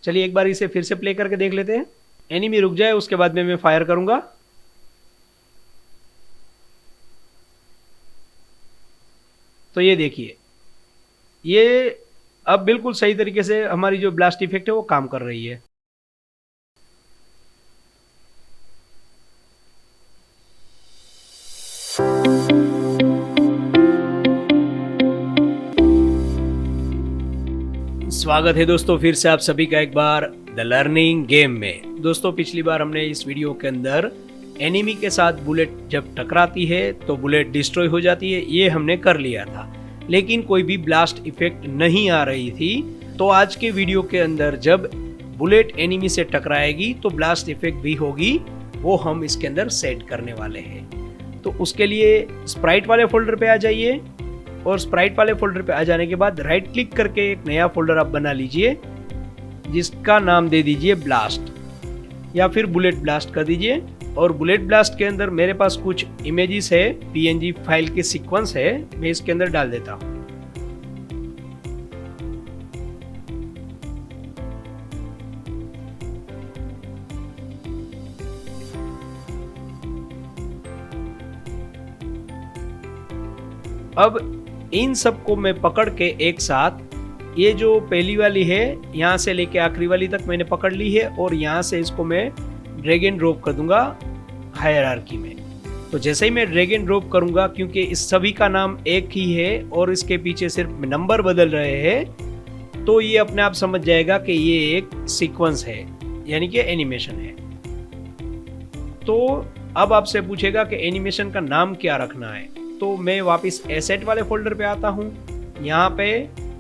चलिए एक बार इसे फिर से प्ले करके देख लेते हैं। एनिमी रुक जाए उसके बाद में मैं फायर करूंगा। तो ये देखिए, ये अब बिल्कुल सही तरीके से हमारी जो ब्लास्ट इफेक्ट है वो काम कर रही है। स्वागत है दोस्तों फिर से आप सभी का एक बार द लर्निंग गेम में। दोस्तों पिछली बार हमने इस वीडियो के अंदर एनिमी के साथ बुलेट जब टकराती है तो बुलेट डिस्ट्रॉय हो जाती है, ये हमने कर लिया था, लेकिन कोई भी ब्लास्ट इफेक्ट नहीं आ रही थी। तो आज के वीडियो के अंदर जब बुलेट एनिमी से टकराएगी तो ब्लास्ट इफेक्ट भी होगी, वो हम इसके अंदर सेट करने वाले हैं। तो उसके लिए स्प्राइट वाले फोल्डर पे आ जाइए और स्प्राइट वाले फोल्डर पे आ जाने के बाद राइट क्लिक करके एक नया फोल्डर आप बना लीजिए जिसका नाम दे दीजिए ब्लास्ट या फिर बुलेट ब्लास्ट कर दीजिए। और बुलेट ब्लास्ट के अंदर मेरे पास कुछ इमेजेस है, पीएनजी फाइल के सीक्वेंस है, मैं इसके अंदर डाल देता हूं। अब इन सबको मैं पकड़ के एक साथ, ये जो पहली वाली है यहाँ से लेके आखिरी वाली तक मैंने पकड़ ली है और यहाँ से इसको मैं ड्रैग एंड ड्रॉप कर दूंगा हायरार्की में। तो जैसे ही मैं ड्रैग एंड ड्रॉप करूंगा, क्योंकि इस सभी का नाम एक ही है और इसके पीछे सिर्फ नंबर बदल रहे हैं, तो ये अपने आप समझ जाएगा कि ये एक सीक्वेंस है, यानी कि एनिमेशन है। तो अब आपसे पूछेगा कि एनिमेशन का नाम क्या रखना है। तो मैं वापस एसेट वाले फोल्डर पे आता हूँ, यहाँ पे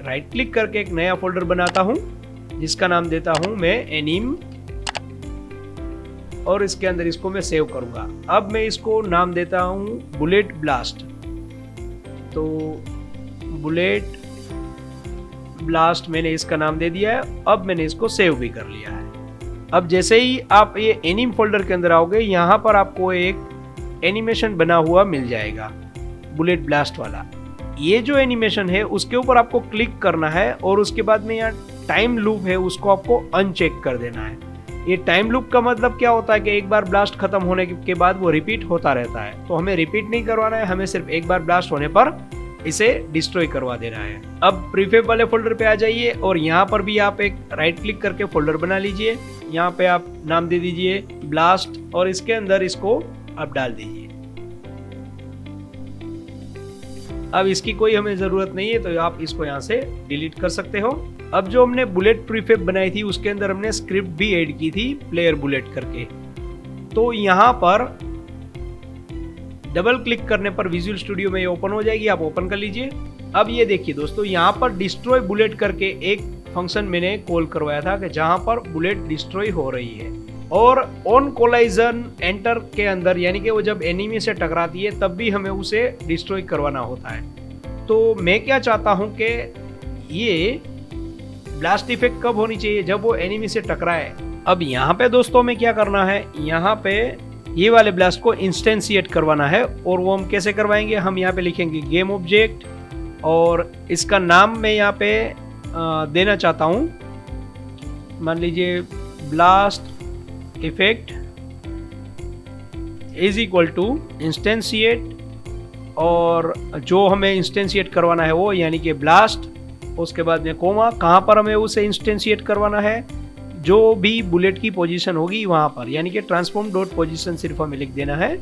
राइट क्लिक करके एक नया फोल्डर बनाता हूँ जिसका नाम देता हूँ मैं एनिम, और इसके अंदर इसको मैं सेव करूंगा। अब मैं इसको नाम देता हूँ बुलेट ब्लास्ट। तो बुलेट ब्लास्ट मैंने इसका नाम दे दिया है। अब मैंने इसको सेव भी कर लिया है। अब जैसे ही आप ये एनिम फोल्डर के अंदर आओगे, यहाँ पर आपको एक एनिमेशन बना हुआ मिल जाएगा बुलेट ब्लास्ट वाला। ये जो एनिमेशन है उसके ऊपर आपको क्लिक करना है और उसके बाद में यहाँ टाइम लूप है उसको आपको अनचेक कर देना है। ये टाइम लूप का मतलब क्या होता है कि एक बार ब्लास्ट खत्म होने के बाद वो रिपीट होता रहता है। तो हमें रिपीट नहीं करवाना है, हमें सिर्फ एक बार ब्लास्ट होने पर इसे डिस्ट्रॉय करवा देना है। अब प्रीफेब वाले फोल्डर पे आ जाइए और यहाँ पर भी आप एक राइट क्लिक करके फोल्डर बना लीजिए। यहाँ पे आप नाम दे दीजिए ब्लास्ट और इसके अंदर इसको आप डाल दीजिए। अब इसकी कोई हमें जरूरत नहीं है तो आप इसको यहाँ से डिलीट कर सकते हो। अब जो हमने बुलेट प्रीफेब बनाई थी उसके अंदर हमने स्क्रिप्ट भी ऐड की थी प्लेयर बुलेट करके। तो यहाँ पर डबल क्लिक करने पर विजुअल स्टूडियो में ये ओपन हो जाएगी, आप ओपन कर लीजिए। अब ये देखिए दोस्तों, यहाँ पर डिस्ट्रॉय बुलेट करके एक फंक्शन मैंने कॉल करवाया था कि जहां पर बुलेट डिस्ट्रॉय हो रही है। और ऑन कोलाइजन एंटर के अंदर, यानी कि वो जब एनिमी से टकराती है तब भी हमें उसे डिस्ट्रॉय करवाना होता है। तो मैं क्या चाहता हूं कि ये ब्लास्ट इफेक्ट कब होनी चाहिए, जब वो एनिमी से टकराए। अब यहाँ पे दोस्तों में क्या करना है, यहाँ पे ये वाले ब्लास्ट को इंस्टेंशिएट करवाना है। और वो हम कैसे करवाएंगे, हम यहाँ पे लिखेंगे गेम ऑब्जेक्ट और इसका नाम मैं यहाँ पे देना चाहता हूँ, मान लीजिए blast effect is equal to instantiate, और जो हमें इंस्टेंशिएट करवाना है वो यानी कि ब्लास्ट, उसके बाद में कोमा, कहाँ पर हमें उसे इंस्टेंशिएट करवाना है, जो भी बुलेट की पोजीशन होगी वहाँ पर, यानी कि ट्रांसफॉर्म डॉट पोजीशन सिर्फ हमें लिख देना है।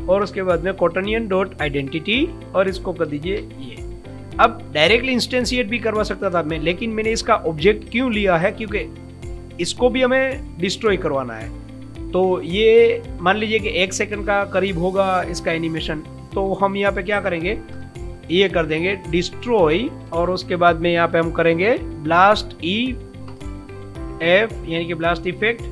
और उसके बाद में कोटनियन डॉट आइडेंटिटी और इसको कर दीजिए ये। अब डायरेक्टली इंस्टेंशिएट भी करवा सकता था मैं, लेकिन मैंने इसका ऑब्जेक्ट क्यों लिया है, क्योंकि इसको भी हमें डिस्ट्रॉय करवाना है। तो ये मान लीजिए कि 1 सेकंड का करीब होगा इसका एनिमेशन। तो हम यहाँ पे क्या करेंगे, ये कर देंगे डिस्ट्रॉय और उसके बाद में यहाँ पे हम करेंगे ब्लास्ट EF यानी कि ब्लास्ट इफेक्ट,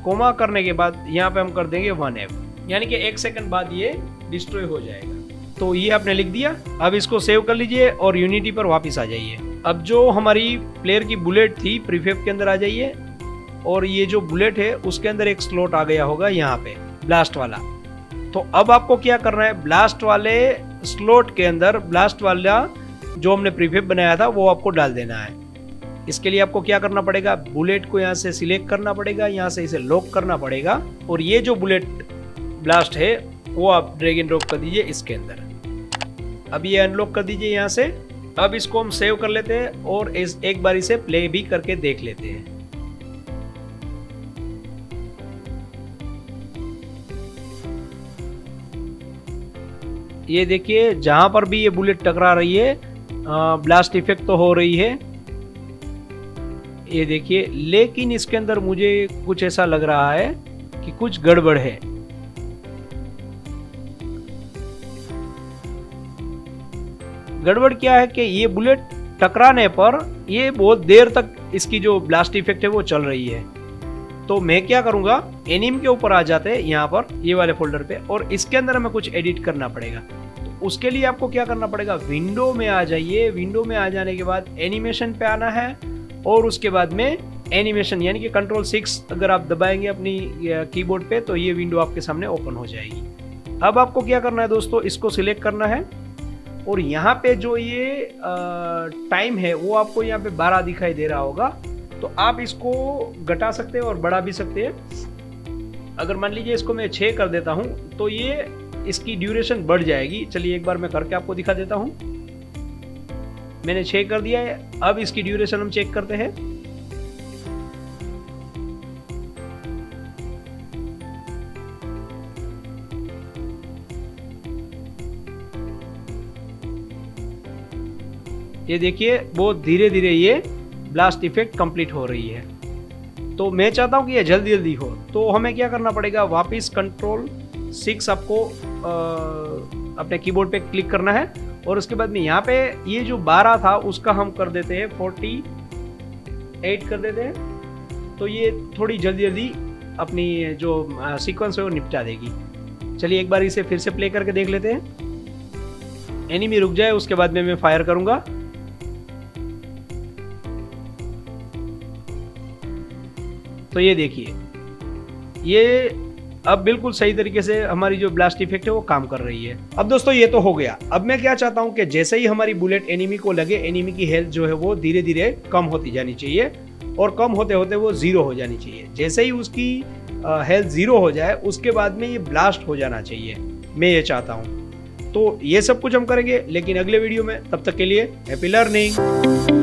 कोमा करने के बाद यहाँ पे हम कर देंगे 1F, यानी कि 1 सेकंड बाद ये डिस्ट्रॉय हो जाएगा। तो ये आपने लिख दिया। अब इसको सेव कर लीजिए और यूनिटी पर वापस आ जाइए। अब जो हमारी प्लेयर की बुलेट थी प्रीफेब के अंदर आ जाइए और ये जो बुलेट है उसके अंदर एक स्लॉट आ गया होगा यहाँ पे ब्लास्ट वाला। तो अब आपको क्या करना है, ब्लास्ट वाले स्लॉट के अंदर ब्लास्ट वाला जो हमने प्रीफेब बनाया था वो आपको डाल देना है। इसके लिए आपको क्या करना पड़ेगा, बुलेट को यहाँ से सिलेक्ट करना पड़ेगा, यहाँ से इसे लॉक करना पड़ेगा और ये जो बुलेट ब्लास्ट है वो आप ड्रैग एंड ड्रॉप कर दीजिए इसके अंदर। अब ये अनलॉक कर दीजिए यहाँ से। अब इसको हम सेव कर लेते हैं और एक बार इसे प्ले भी करके देख लेते हैं। ये देखिए जहां पर भी ये बुलेट टकरा रही है ब्लास्ट इफेक्ट तो हो रही है, ये देखिए, लेकिन इसके अंदर मुझे कुछ ऐसा लग रहा है कि कुछ गड़बड़ है। गड़बड़ क्या है कि ये बुलेट टकराने पर ये बहुत देर तक इसकी जो ब्लास्ट इफेक्ट है वो चल रही है। तो मैं क्या करूंगा, एनिम के ऊपर आ जाते हैं यहाँ पर ये वाले फोल्डर पे, और इसके अंदर हमें कुछ एडिट करना पड़ेगा। तो उसके लिए आपको क्या करना पड़ेगा, विंडो में आ जाइए। विंडो में आ जाने के बाद एनिमेशन पे आना है और उसके बाद में एनिमेशन यानी कि कंट्रोल 6 अगर आप दबाएंगे अपनी कीबोर्ड पे तो ये विंडो आपके सामने ओपन हो जाएगी। अब आपको क्या करना है दोस्तों, इसको सिलेक्ट करना है और यहाँ पे जो ये टाइम है वो आपको यहाँ पे 12 दिखाई दे रहा होगा, तो आप इसको घटा सकते हैं और बढ़ा भी सकते हैं। अगर मान लीजिए इसको मैं 6 कर देता हूँ तो ये इसकी ड्यूरेशन बढ़ जाएगी। चलिए एक बार मैं करके आपको दिखा देता हूँ। मैंने 6 कर दिया है। अब इसकी ड्यूरेशन हम चेक करते हैं। ये देखिए बहुत धीरे धीरे ये ब्लास्ट इफेक्ट कंप्लीट हो रही है। तो मैं चाहता हूं कि ये जल्दी जल्दी हो, तो हमें क्या करना पड़ेगा, वापस कंट्रोल 6 आपको अपने कीबोर्ड पे क्लिक करना है और उसके बाद में यहाँ पे ये जो 12 था उसका हम कर देते हैं 48 कर देते हैं। तो ये थोड़ी जल्दी जल्दी अपनी जो सीक्वेंस है वो निपटा देगी। चलिए एक बार इसे फिर से प्ले करके देख लेते हैं। एनिमी रुक जाए उसके बाद में मैं फायर करूंगा। तो ये देखिए ये अब बिल्कुल सही तरीके से हमारी जो ब्लास्ट इफेक्ट है वो काम कर रही है। अब दोस्तों ये तो हो गया। अब मैं क्या चाहता हूं कि जैसे ही हमारी बुलेट एनिमी को लगे, एनिमी की हेल्थ जो है वो धीरे धीरे कम होती जानी चाहिए और कम होते होते वो 0 हो जानी चाहिए। जैसे ही उसकी हेल्थ 0 हो जाए उसके बाद में ये ब्लास्ट हो जाना चाहिए, मैं ये चाहता हूँ। तो ये सब कुछ हम करेंगे लेकिन अगले वीडियो में। तब तक के लिए हैप्पी लर्निंग।